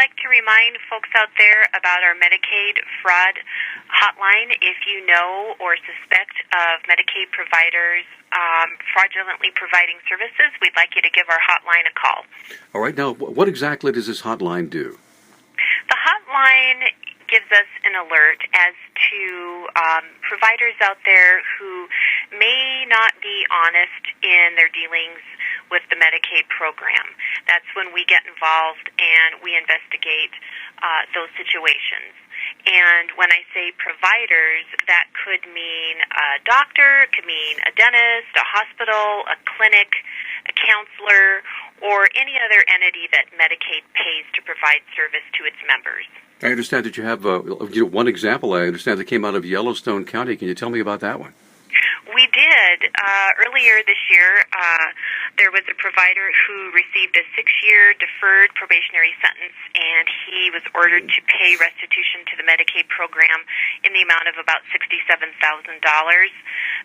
like to remind folks out there about our Medicaid fraud hotline. If you know or suspect of Medicaid providers fraudulently providing services, we'd like you to give our hotline a call. All right. Now, what exactly does this hotline do? The hotline gives us an alert as to providers out there who may not be honest in their dealings with the Medicaid program. That's when we get involved and we investigate those situations. And when I say providers, that could mean a doctor, it could mean a dentist, a hospital, a clinic, a counselor, or any other entity that Medicaid pays to provide service to its members. I understand that you have one example. I understand that came out of Yellowstone County. Can you tell me about that one? We did. Earlier this year, there was a provider who received a 6-year deferred probationary sentence, and he was ordered to pay restitution to the Medicaid program in the amount of about $67,000.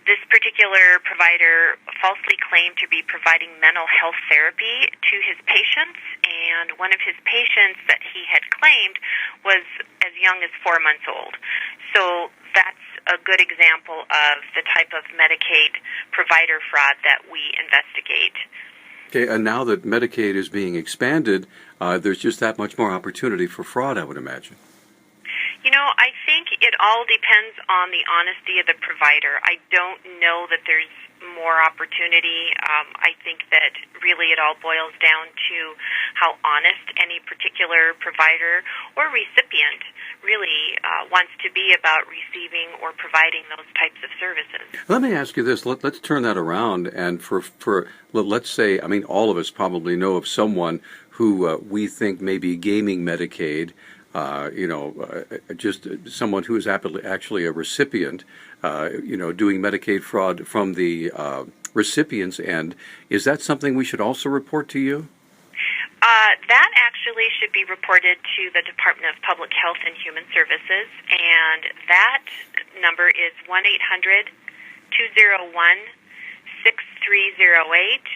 This particular provider falsely claimed to be providing mental health therapy to his patients, and one of his patients that he had claimed was as young as 4 months old. So that's a good example of the type of Medicaid provider fraud that we investigate. Okay, and now that Medicaid is being expanded, there's just that much more opportunity for fraud, I would imagine. You know, I think it all depends on the honesty of the provider. I don't know that there's more opportunity. I think that really it all boils down to how honest any particular provider or recipient really wants to be about receiving or providing those types of services. Let me ask you this. Let's turn that around. And for let's say, I mean, all of us probably know of someone who we think may be gaming Medicaid. Just someone who is actually a recipient, doing Medicaid fraud from the recipient's end. Is that something we should also report to you? That actually should be reported to the Department of Public Health and Human Services, and that number is 1-800-201-6308.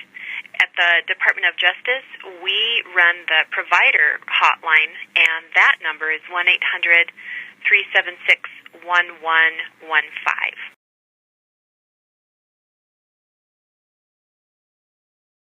At the Department of Justice, we run the provider hotline, and that number is 1-800-376-1115.